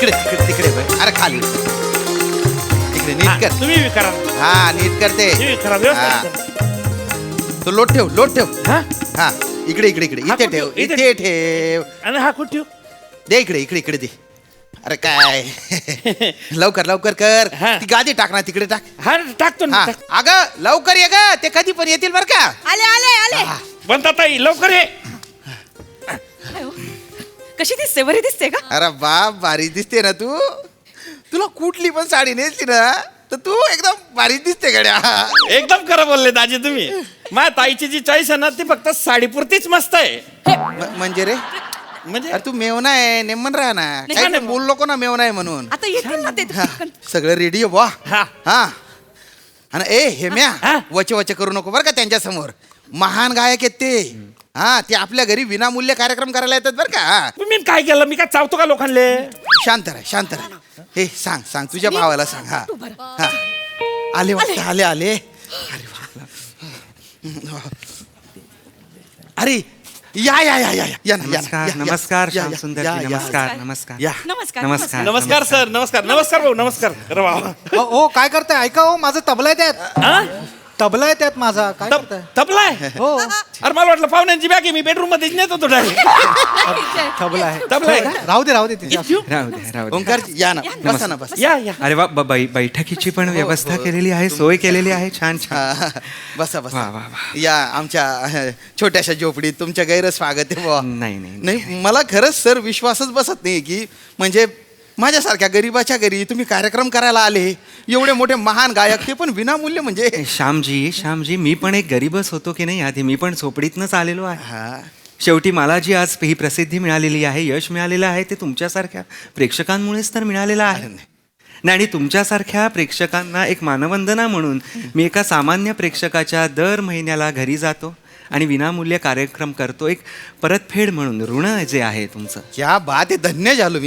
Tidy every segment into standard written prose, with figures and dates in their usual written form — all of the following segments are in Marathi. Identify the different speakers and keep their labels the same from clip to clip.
Speaker 1: तिकडे तिकडे तिकडे बघ. अरे खाली तिकडे नीट कर.
Speaker 2: तुम्ही करा.
Speaker 1: हा नीट करते.
Speaker 2: तुम्ही करा व्यवस्थित करा.
Speaker 1: तो लोट ठेव.
Speaker 2: हा?
Speaker 1: हा इकडे इकडे इकडे
Speaker 2: हा,
Speaker 1: इथे
Speaker 2: कुठे?
Speaker 1: ठेव
Speaker 2: इथे?
Speaker 1: इथे ठेव.
Speaker 2: आणि हा कुठे ठेवू?
Speaker 1: दे इकडे इकडे इकडे दे. अरे काय लवकर लवकर कर.
Speaker 2: हा.
Speaker 1: ती गादी टाक ना तिकडे टाक.
Speaker 2: हा टाकतो ना
Speaker 1: हा
Speaker 2: टाक.
Speaker 1: अगं लवकर ये ग. ते कधी पण येतील बर का.
Speaker 3: आले आले आले.
Speaker 2: बनता ताई लवकर ये.
Speaker 3: काय हो? कशी दिसते बरी दिसते का?
Speaker 1: अरे बाप भारी दिसते ना तू. तुला कुठली पण साडी नेसली ना तर तू एकदम भारी दिसते गड्या.
Speaker 2: एकदम खरं बोलले दाजी तुम्ही. माझ्या ताईची जी चॉईस आहे ना ती फक्त साडीपुरतीच मस्त आहे.
Speaker 1: म्हणजे रे
Speaker 2: म्हणजे
Speaker 1: अरे तू मेवना आहे नेमन राहा ना.
Speaker 3: नाही,
Speaker 1: काय
Speaker 2: नाही.
Speaker 1: बोललो को ना मेवना आहे म्हणून.
Speaker 3: आता येतील ना ते.
Speaker 1: हा, सगळं रेडी आहे बुवा.
Speaker 2: हा.
Speaker 1: हा आणि ए हेम्या
Speaker 2: हा.
Speaker 1: वचे वचे करू नको बरं का त्यांच्या समोर. महान गायक आहेत ते. हा ते आपल्या घरी विनामूल्य कार्यक्रम करायला येतात बरं का. हा.
Speaker 2: मी काय केलं? मी काय चावतो का लोकांले?
Speaker 1: शांत राह. हे सांग तुझ्या भावाला सांग. हा
Speaker 3: तू बरं.
Speaker 1: हा आले वाटतं आले अरे वा. अरे या ना
Speaker 4: नमस्कार नमस्कार श्याम सुंदर जी, नमस्कार नमस्कार
Speaker 1: या.
Speaker 3: नमस्कार,
Speaker 4: नमस्कार
Speaker 2: नमस्कार सर नमस्कार भाऊ नमस्कार. अरे वा.
Speaker 5: ओ काय करताय? ऐका हो, माझं तबला आहे त्यात.
Speaker 2: हा?
Speaker 5: तबला आहे त्यात माझा. काय करताय?
Speaker 2: तबलाय.
Speaker 5: हो
Speaker 2: अरे मला वाटलं पाहुण्यांची बॅग आहे. मी बेडरूम मध्ये नेत होतो डायरेक्ट.
Speaker 5: तबला आहे.
Speaker 2: तबला आहे का?
Speaker 5: राहू दे तिथे.
Speaker 4: राहू द्या
Speaker 1: ओंकार या ना बसा ना बस.
Speaker 2: या
Speaker 4: अरे वा बैठकीची पण व्यवस्था केलेली आहे, सोय केलेली आहे. छान छान.
Speaker 1: बसा
Speaker 4: वा, वा, वा.
Speaker 1: या आमच्या छोट्याशा झोपडीत तुमच्या गैरस्वागत आहे बुवा.
Speaker 4: नाही
Speaker 1: मला खरंच सर विश्वासच बसत नाही की म्हणजे माझ्यासारख्या गरीबाच्या घरी तुम्ही कार्यक्रम करायला आले. एवढे मोठे महान गायक ते पण विनामूल्य म्हणजे.
Speaker 4: श्यामजी मी पण एक गरीबच होतो की नाही आधी. मी पण झोपडीतनंच आलेलो आहे.
Speaker 1: हा
Speaker 4: शेवटी मला जी आज ही प्रसिद्धी मिळालेली आहे, यश मिळालेलं आहे, ते तुमच्यासारख्या प्रेक्षकांमुळेच तर मिळालेलं आहे. नाही आणि तुमच्यासारख्या प्रेक्षकांना एक मानवंदना म्हणून मी एका सामान्य प्रेक्षकाच्या दर महिन्याला घरी जातो आणि विनामूल्य कार्यक्रम करतो. एक परतफेड म्हणून ऋण जे आहे तुमचं.
Speaker 1: क्या बात आहे. धन्य झालो.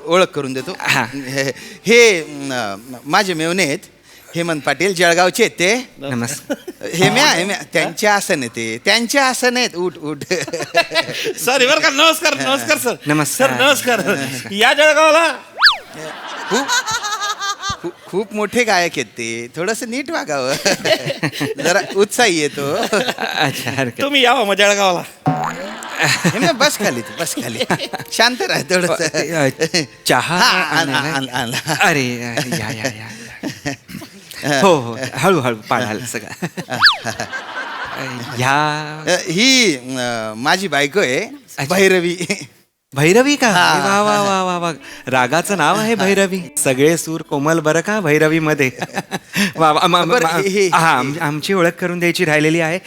Speaker 1: ओळख करून देतो.
Speaker 4: हा.
Speaker 1: हे माझे मेवणे आहेत. हेमंत पाटील जळगावचे आहेत ते.
Speaker 4: नमस्कार.
Speaker 1: हेम्या त्यांचे आसन आहे ते. त्यांचे आसन आहेत. उठ
Speaker 2: सॉरी बरं का. नमस्कार सर.
Speaker 4: नमस्कार.
Speaker 2: सर नमस्कार. या जळगावला.
Speaker 1: खूप मोठे गायक आहेत ते. थोडस नीट वागावं. जरा उत्साही येतो.
Speaker 4: अच्छा हरकत.
Speaker 2: तुम्ही यावं मग जळगावला.
Speaker 1: हेम्या बस खाली शांत राह थोडस.
Speaker 4: चहा
Speaker 1: आणला.
Speaker 4: अरे या हो हळूहळू पाळाल सगळं.
Speaker 1: ही माझी बायको आहे भैरवी
Speaker 4: का? वा वा वा वा वा. रागाचं नाव आहे भैरवी. सगळे सूर कोमल बरं का भैरवी मध्ये. वा वा. हा आमची ओळख करून द्यायची राहिलेली आहे.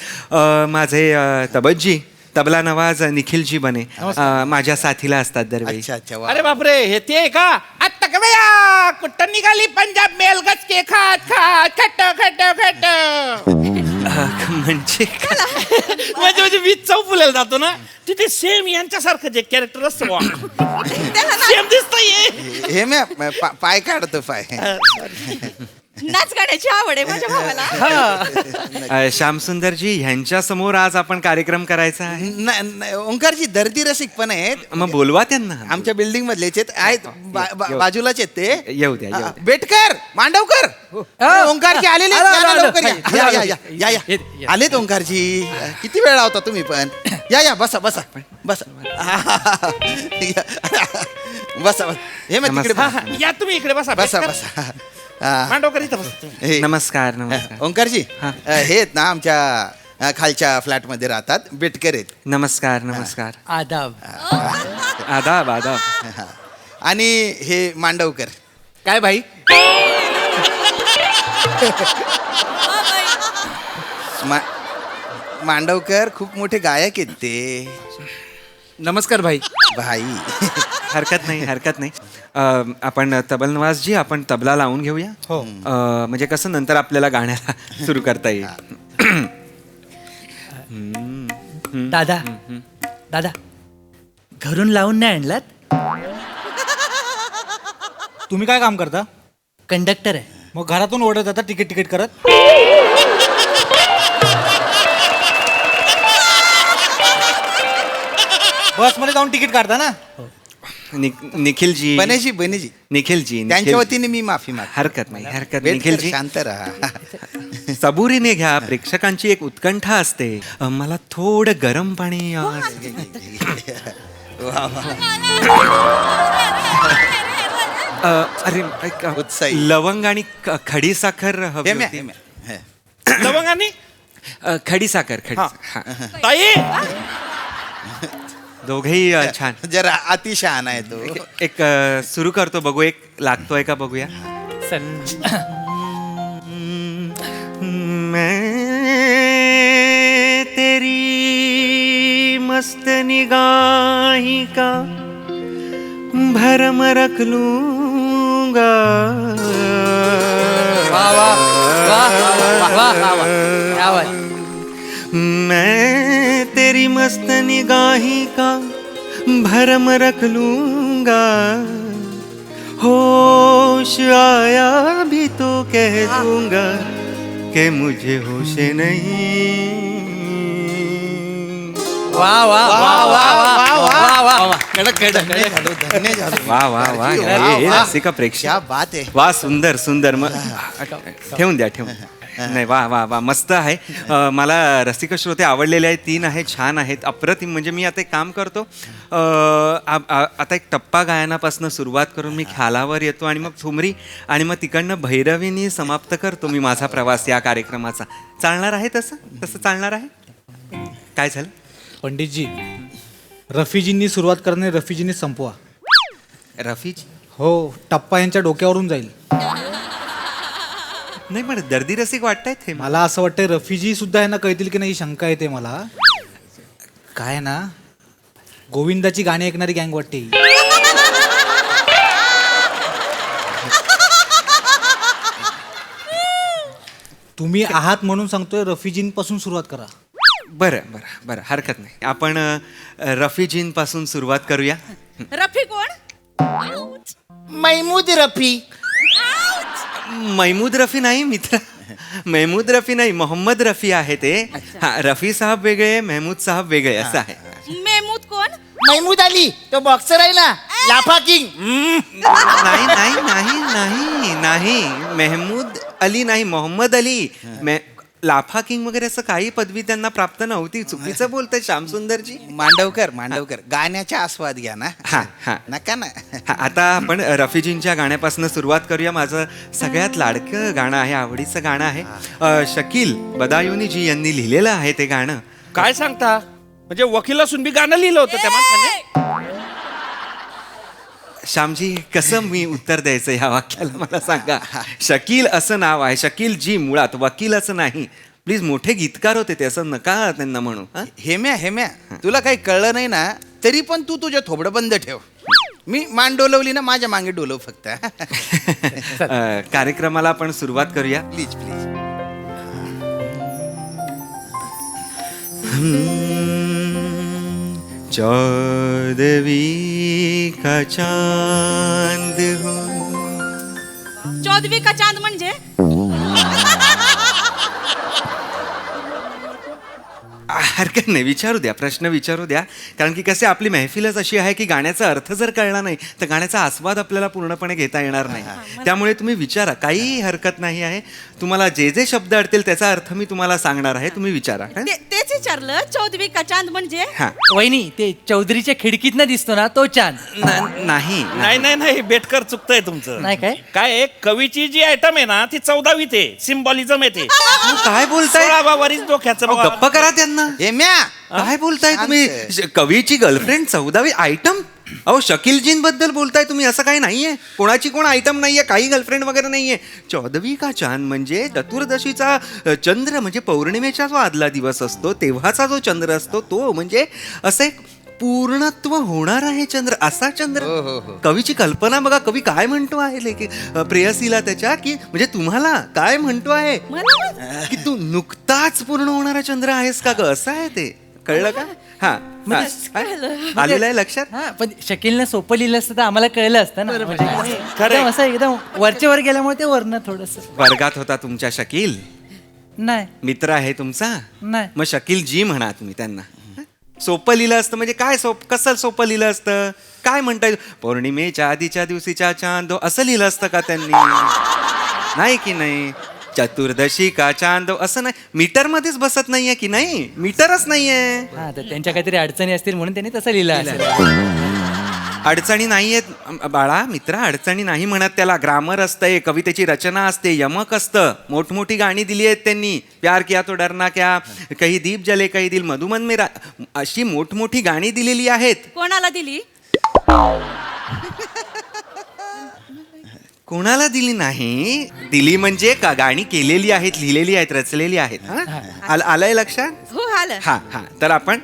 Speaker 4: माझे तबज्जी तबला नवाज निखिलजी बने माझ्या साथीला असतात दरवेळी.
Speaker 1: अच्छा वा.
Speaker 2: अरे बापरे हे ते का? आत्ता का बया कुठं निघाली पंजाब मेल गचके खात खट.
Speaker 4: म्हणजे
Speaker 2: म्हणजे मी चौफुल्याला जातो ना तिथे सेम यांच्यासारखं जे कॅरेक्टर असतं सेम दिसतंय.
Speaker 1: हेम्या पाय काढतो पाय.
Speaker 3: नाच गाण्याची आवड आहे माझ्या भावाला.
Speaker 4: श्यामसुंदरजी ह्यांच्या समोर आज आपण कार्यक्रम करायचा आहे.
Speaker 1: ओंकारजी दर्दी रसिक पण आहेत.
Speaker 4: मग बोलवा त्यांना.
Speaker 1: आमच्या बिल्डिंग मधलेच आहेत. बाजूलाच आहेत ते.
Speaker 4: येऊ द्या.
Speaker 1: बेटकर मांडवकर ओंकारजी आलेले आहेत. या ना, लवकर या. आलेत ओंकारजी. किती वेळ लावता तुम्ही पण. या बसा हे मग तिकडे
Speaker 2: हा, हा. या तुम्ही इकडे बसा.
Speaker 1: बसा
Speaker 2: मांडवकर इथं बसा तुम्ही.
Speaker 1: हे,
Speaker 4: नमस्कार.
Speaker 1: ओंकारजी हे आहेत ना आमच्या खालच्या फ्लॅट मध्ये राहतात. बेटकर आहेत.
Speaker 4: नमस्कार.
Speaker 5: आदाब.
Speaker 4: आदाब.
Speaker 1: हा. आणि हे मांडवकर.
Speaker 5: काय भाई?
Speaker 1: मांडवकर खूप मोठे गायक आहेत ते.
Speaker 5: नमस्कार भाई.
Speaker 4: हरकत नाही. आपण तबलनवाजजी आपण तबला लावून घेऊया.
Speaker 5: हो.
Speaker 4: म्हणजे कसं नंतर आपल्याला गाण्याला सुरू करता येईल.
Speaker 6: दादा घरून लावून नाही आणलात?
Speaker 5: तुम्ही काय काम करता?
Speaker 6: कंडक्टर आहे.
Speaker 5: मग घरातून ओरडत जाता तिकीट करत. बस मध्ये जाऊन तिकीट काढता ना.
Speaker 4: निखिलजी
Speaker 1: बनेजी बनेजी
Speaker 4: निखिलजी
Speaker 1: त्यांच्या
Speaker 4: निखिल-
Speaker 1: वतीने मी माफी माग
Speaker 4: हरकत नाही निखिलजी
Speaker 1: शांत राहा.
Speaker 4: सबुरीने घ्या, प्रेक्षकांची एक उत्कंठा असते. मला थोडं गरम पाणी अरे ऐक,
Speaker 1: उत्साही.
Speaker 4: लवंग आणि खडी साखर हवी
Speaker 1: हेम्या,
Speaker 4: होती.
Speaker 1: हेम्या. हे.
Speaker 2: लवंग आणि
Speaker 4: खडी साखर
Speaker 2: हा.
Speaker 4: हा.
Speaker 2: ताई
Speaker 4: दोघेही छान.
Speaker 1: जरा अतिशहाणा आहे तो.
Speaker 4: एक सुरू करतो, बघू एक लागतोय का बघूया. मैं तेरी मस्त निगाही का भरम रख लूंगा. मैं तेरी मस्त निगाही का भरम रख लूंगा. होश आया भी तो कह दूंगा कि मुझे होश नहीं.
Speaker 1: धन्य झालो.
Speaker 4: वा वा वा हे रसिका प्रेक्षक.
Speaker 1: क्या बात आहे.
Speaker 4: वा सुंदर सुंदर. मग ठेवून द्या ठेवून. नाही वा वा वा मस्त आहे. मला रसिक श्रोते आवडलेले आहेत, 3 आहेत, छान आहेत, अप्रतिम. म्हणजे मी आता एक काम करतो, आता एक टप्पा गायनापासून सुरुवात करून मी ख्यालावर येतो आणि मग ठुमरी आणि मग तिकडनं भैरवीनी समाप्त करतो मी माझा प्रवास या कार्यक्रमाचा. चालणार आहे तसं तसं चालणार आहे. काय झालं
Speaker 5: पंडितजी, रफीजींनी सुरुवात करणे रफीजींनी संपवा.
Speaker 4: रफीजी?
Speaker 5: हो, टप्पा यांच्या डोक्यावरून जाईल.
Speaker 4: नाही पण दर्दी रसिक वाटतायत हे.
Speaker 5: मला असं वाटतंय रफीजी सुद्धा यांना कळतील की नाही शंका येते मला. काय ना, गोविंदाची गाणी ऐकणारी गँग वाटते ही. तुम्ही आहात म्हणून सांगतोय, रफीजींपासून सुरुवात करा.
Speaker 4: बरं बरं बरं हरकत नाही. आपण रफीजींपासून सुरुवात करूया.
Speaker 3: रफी कोण?
Speaker 1: महमूद रफी.
Speaker 4: महमूद रफी नाही मित्र, महमूद रफी नाही, मोहम्मद रफी आहे ते. हा, रफी साहब वेगळे, महमूद साहब वेगळे असं आहे.
Speaker 3: मेहमूद कोण?
Speaker 1: महमूद अली तो बॉक्सर आहे ना, लाफा किंग.
Speaker 4: नाही नाही नाही नाही नाही महमूद अली नाही, मोहम्मद अली. लाफा किंग वगैरे असं काही पदवी त्यांना प्राप्त नव्हती. चुकीचं बोलतंय श्यामसुंदरजी.
Speaker 1: मांडवकर गाण्याचा आस्वाद घ्या ना.
Speaker 4: हा हा
Speaker 1: नका ना.
Speaker 4: हा, आता आपण रफीजींच्या गाण्यापासून सुरुवात करूया. माझं सगळ्यात लाडकं गाणं आहे, आवडीचं गाणं आहे. शकील बदायुनी जी यांनी लिहिलेलं आहे ते गाणं.
Speaker 2: काय सांगता? म्हणजे वकील असून बी गाणं लिहिलं होतं त्या माणसाने.
Speaker 4: श्यामजी, कसं मी उत्तर द्यायचं ह्या वाक्याला मला सांगा. शकील असं नाव आहे, शकील जी मुळात, वकील असं नाही. प्लीज, मोठे गीतकार होते ते, असं नका त्यांना म्हणू.
Speaker 1: हेम्या तुला काही कळलं नाही ना, तरी पण तू तुझं थोबडं बंद ठेव. मी मान डोलवली ना, माझ्या मागे डोलव फक्त.
Speaker 4: कार्यक्रमाला आपण सुरुवात करूया.
Speaker 1: Please please.
Speaker 4: चौदवी का चांद हो.
Speaker 3: 14वी का चांद म्हणजे?
Speaker 4: हरकत नाही, विचारू द्या, प्रश्न विचारू द्या. कारण की कसे आपली महफिलच अशी आहे की गाण्याचा अर्थ जर कळला नाही तर गाण्याचा आस्वाद आपल्याला पूर्णपणे घेता येणार नाही. त्यामुळे तुम्ही विचारा, काही हरकत नाही आहे. तुम्हाला जे जे शब्द अडतील त्याचा अर्थ मी तुम्हाला सांगणार आहे, तुम्ही विचारा.
Speaker 3: तेच विचारलं, 14वी का चांद म्हणजे?
Speaker 4: हा.
Speaker 6: वहिनी, ते चौधरीच्या खिडकीतनं दिसतो ना तो चांद.
Speaker 4: नाही
Speaker 2: नाही नाही नाही, बेटकर चुकतंय तुमचं.
Speaker 6: नाही काय?
Speaker 2: काय कवीची जी आयटम आहे ना ती 14वीत आहे, सिम्बॉलिझम येते.
Speaker 4: काय बोलताय?
Speaker 2: 16 वरीच डोक्याचं
Speaker 4: अहो,
Speaker 2: बघा.
Speaker 4: गप्प करा त्यांना.
Speaker 1: हेम्या
Speaker 4: काय बोलताय तुम्ही?
Speaker 1: शांत.
Speaker 4: कवीची गर्लफ्रेंड 14वी आयटम? अहो, शकीलजींबद्दल बोलताय तुम्ही. असं काही नाहीये, कोणाची कोण आयटम नाहीये, काही गर्लफ्रेंड वगैरे नाहीये. 14वी का चांद म्हणजे चतुर्दशीचा चंद्र, म्हणजे पौर्णिमेचा जो आदला दिवस असतो तेव्हाचा जो चंद्र असतो तो, म्हणजे असं एक पूर्णत्व होणार आहे चंद्र, असा चंद्र. कवीची कल्पना बघा, कवी काय म्हणतो आहे की प्रेयसीला त्याच्या, की म्हणजे तुम्हाला काय म्हणतो आहे की तू नुकताच पूर्ण होणारा चंद्र आहेस का ग, असं आहे ते. कळलं का? हा, आलेलं आहे लक्षात.
Speaker 6: हा, पण शकीलनं सोपं लिहिलं असतं तर आम्हाला कळलं असतं ना. म्हणजे
Speaker 2: खरंय.
Speaker 6: एकदम असं एकदम वरच्या वर गेल्यामुळे ते वरनं थोडस.
Speaker 4: वर्गात होता तुमच्या शकील,
Speaker 6: नाही
Speaker 4: मित्र आहे तुमचा,
Speaker 6: नाही.
Speaker 4: मग शकील जी म्हणा तुम्ही त्यांना. सोपं लिहिलं असतं म्हणजे काय कसं सोपं लिहिलं असतं? काय म्हणता येईल? पौर्णिमेच्या आधीच्या दिवशीच्या चांद हो, असं लिहिलं असतं का त्यांनी? नाही की नाही? चतुर्दशी का चांद हो, असं नाही. मीटरमध्येच बसत नाहीये की नाही? मीटरच नाहीये.
Speaker 6: हा तर त्यांच्या काहीतरी अडचणी असतील म्हणून त्यांनी तसं लिहिलं असेल.
Speaker 4: अडचणी नाहीयेत बाळा मित्रा, अडचणी नाही म्हणत त्याला. ग्रामर असतंय, कवितेची रचना असते, यमक असतं. मोठमोठी गाणी दिली आहेत त्यांनी. प्यार किया तो डरना क्या, काही दीप जले काही दिल मधुमन मेरा, अशी मोठमोठी गाणी दिलेली आहेत.
Speaker 3: कोणाला दिली?
Speaker 4: कोणाला दिली नाही? दिली म्हणजे का गाणी केलेली आहेत, लिहिलेली आहेत, रचलेली आहेत. हा? आलंय लक्षात?
Speaker 3: हो आलं.
Speaker 4: हा हा तर आपण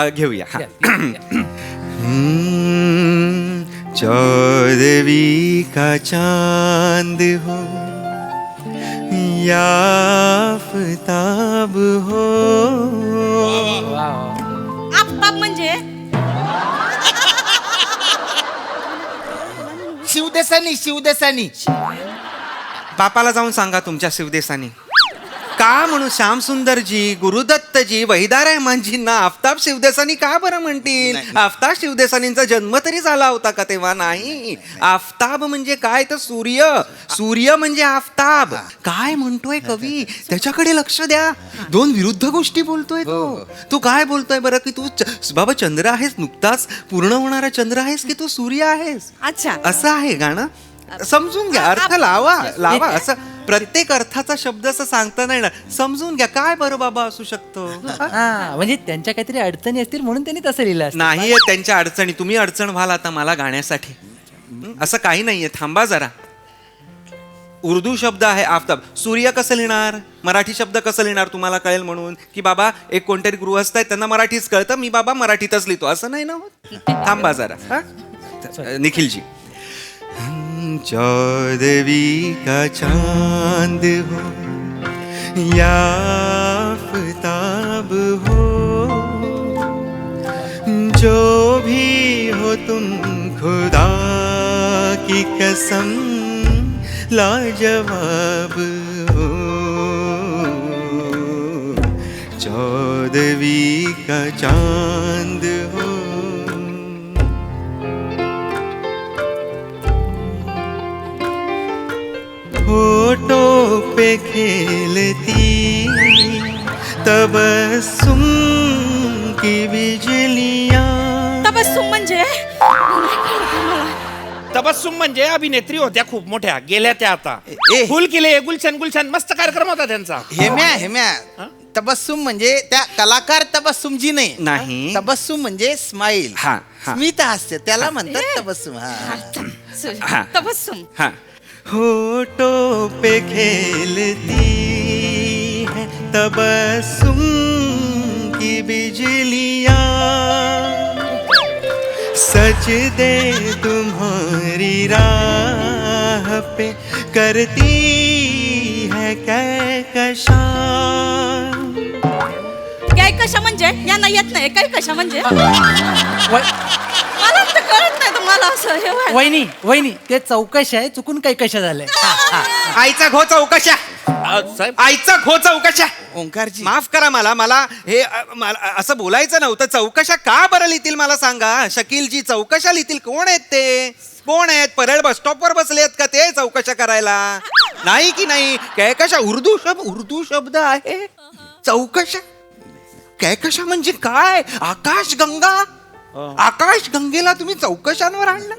Speaker 4: घेऊया. हा. चौदवी का चांद हो या आफताब हो.
Speaker 3: आफताब म्हणजे
Speaker 1: शिवदेसानी शिवदेसानी.
Speaker 4: बापाला जाऊन सांगा तुमच्या शिवदेसानी. का म्हणू श्यामसुंदरजी, गुरुदत्तजी, वहिदा रहमानजींना आफताब शिवदेसानी का बरं म्हणतील? आफताब शिवदेसानींचा जन्म तरी झाला होता का तेव्हा? नाही. आफताब म्हणजे काय तर सूर्य. सूर्य म्हणजे आफताब. काय म्हणतोय कवी? त्याच्याकडे लक्ष द्या. दोन विरुद्ध गोष्टी बोलतोय तो. तू काय बोलतोय बरं की तू बाबा चंद्र आहेस, नुकताच पूर्ण होणारा चंद्र आहेस की तू सूर्य आहेस?
Speaker 3: अच्छा.
Speaker 4: असं आहे गाणं. समजून घ्या, अर्थ लावा. असं प्रत्येक अर्थाचा शब्द असं सांगता नाही ना. समजून घ्या काय बरं बाबा असू शकतो.
Speaker 6: हा म्हणजे त्यांच्या काहीतरी अडचणी असतील म्हणून त्यांनी तसं लिहिलं असेल.
Speaker 4: नाहीये त्यांच्या अडचणी. तुम्ही अडचण व्हाल आता मला गाण्यासाठी. असं काही नाहीये. थांबा जरा. उर्दू शब्द आहे आफताब. सूर्य कसं लिहिणार? मराठी शब्द कसं लिहिणार? तुम्हाला कळेल म्हणून की बाबा एक कोणतरी गृहस्थ आहेत त्यांना मराठीच कळतं, मी बाबा मराठीतच लिहितो, असं नाही ना होत. थांबा जरा. हा निखिलजी. चौदवी का चांद हो या आफताब हो, जो भी हो तुम खुदा की कसम लाजवाब हो. चौदवी का चांद हो. होठों पे खेलती तबस्सुम की बिजलियां.
Speaker 3: तबस्सुम म्हणजे
Speaker 2: तबस्सुम म्हणजे अभिनेत्री होत्या खूप मोठ्या, गेल्या त्या आता.
Speaker 1: ए.
Speaker 2: फुल केले गुलशन गुलशन, मस्त कार्यक्रम होता त्यांचा.
Speaker 1: हेम्या तबस्सुम म्हणजे त्या कलाकार तबस्सुमजी
Speaker 4: नाही.
Speaker 1: तबस्सुम म्हणजे स्माईल.
Speaker 4: हा, हा.
Speaker 1: स्मित हास्य त्याला म्हणतात तबस्सुम.
Speaker 4: हा.
Speaker 3: तबस्सुम.
Speaker 4: हाँ. होठों पे खेलती है तबस्सुम की बिजलियां, सजदे तुम्हारी राह पे करती है कहकशां.
Speaker 3: काय कशा म्हणजे? यांना येत नाही. काय कशा म्हणजे? मला तर कळत नाही तुम्हाला असं हे व्हायला.
Speaker 6: वहिनी ते चौकशी आहे, चुकून काही कशा झालंय.
Speaker 4: आईचा घो चौकशा.
Speaker 2: साहेब
Speaker 4: आईचा घो चौकशा.
Speaker 1: ओंकारजी
Speaker 4: माफ करा मला हे मला असं बोलायचं नव्हतं. चौकशा का बरं लिहितील मला सांगा. शकीलजी चौकशा लिहितील. कोण आहेत ते? कोण आहेत? परळ बस स्टॉपवर बसले आहेत का ते चौकशा करायला? नाही की नाही? कहकशा उर्दू शब्द आहे. चौकशा कहकशा म्हणजे काय? आकाशगंगा. आकाश गंगेला तुम्ही चौकशांवर आणलं.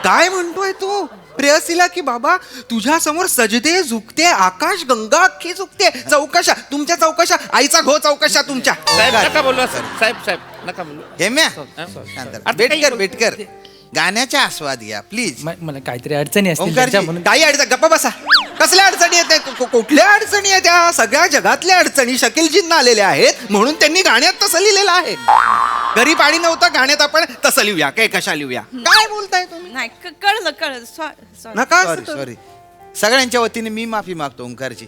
Speaker 4: काय म्हणतोय तो प्रेयसीला की बाबा तुझ्या समोर सजदे झुकते, आकाश गंगा अख्खी झुकते. चौकशा तुमच्या चौकशा. आईचा घो चौकशा तुमच्या.
Speaker 2: साहेब नका बोलू असं. साहेब नका बोलू.
Speaker 1: हेम्या
Speaker 2: आता
Speaker 1: बेटकर गाण्याचा आस्वाद घ्या प्लीज.
Speaker 6: मला काहीतरी अडचणी असतील
Speaker 1: ओंकारजी,
Speaker 6: त्यांच्या म्हणून.
Speaker 4: काही अडचण गप्पा बसा. कसल्या अडचणी आहेत? कुठल्या अडचणी आहेत? त्या सगळ्या जगातल्या अडचणी शकीलजींना आलेल्या आहेत म्हणून त्यांनी गाण्यात तसं लिहिलेलं आहे. घरी पाणी नव्हतं, गाण्यात आपण तसं लिहूया. काय कशा लिहूया? काय बोलताय तुम्ही?
Speaker 3: नाही कळलं. सॉरी.
Speaker 4: नका
Speaker 1: सॉरी
Speaker 4: असं.
Speaker 1: सॉरी. सगळ्यांच्या वतीने मी माफी मागतो ओंकारजी.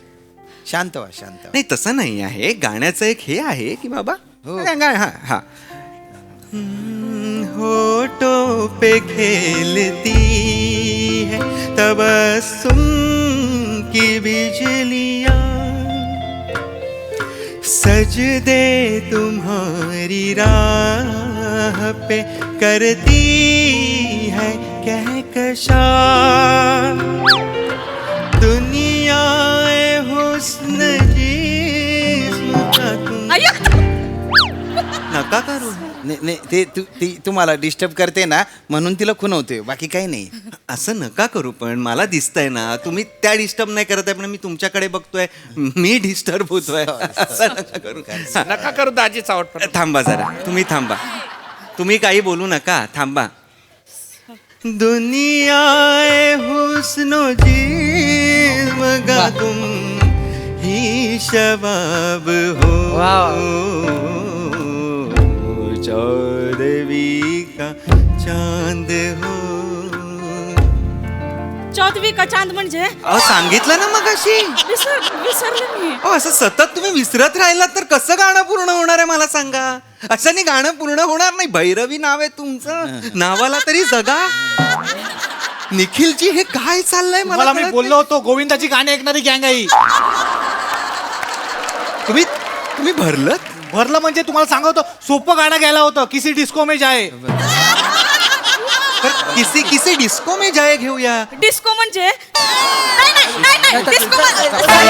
Speaker 1: शांत व्हा.
Speaker 4: नाही तसं नाही आहे. गाण्याचं एक हे आहे की बाबा
Speaker 1: हो.
Speaker 4: हा हा. होठों पे खेलती है तबस्सुम की बिजलियां, सज दे तुम्हारी राह पे करती है कहकशा दुनिया हुस्न जिस्म का तुम
Speaker 3: अय्या!
Speaker 4: नका करू
Speaker 1: ती तुम्हाला डिस्टर्ब करते ना म्हणून तिला खुणवते बाकी काही नाही.
Speaker 4: असं नका करू पण मला दिसतंय ना तुम्ही त्या डिस्टर्ब नाही करत आहे पण मी तुमच्याकडे बघतोय मी डिस्टर्ब होतोय असं नका करू
Speaker 2: नका करू दाजी चावट
Speaker 4: थांबा जरा तुम्ही थांबा तुम्ही काही बोलू नका थांबा दुनिया हुस्नो जिस्म का तुम ही शबाब हो चौदवी का चांद हो.
Speaker 3: चौथवी का चांद म्हणजे
Speaker 4: अहो सांगितलं ना मग अशी
Speaker 3: विसरले मी.
Speaker 4: असं सतत तुम्ही विसरत राहिलात तर कसं गाणं पूर्ण होणार आहे मला सांगा. असं गाणं पूर्ण होणार नाही. भैरवी नाव आहे तुमचं नावाला तरी जगा. निखिलजी हे काय चाललंय
Speaker 5: मला मी
Speaker 4: कळत
Speaker 5: बोललो होतो गोविंदाची गाणी ऐकणारी गँग आहे ही.
Speaker 4: नाही. तुम्ही भरलत
Speaker 5: भरलं म्हणजे तुम्हाला सांगतो सोपं गाणं घ्यायला होतं किसी डिस्को में जाए.
Speaker 4: तर किसी किसी डिस्को में जाए घेऊया.
Speaker 3: डिस्को म्हणजे नाही, डिस्को म्हणजे-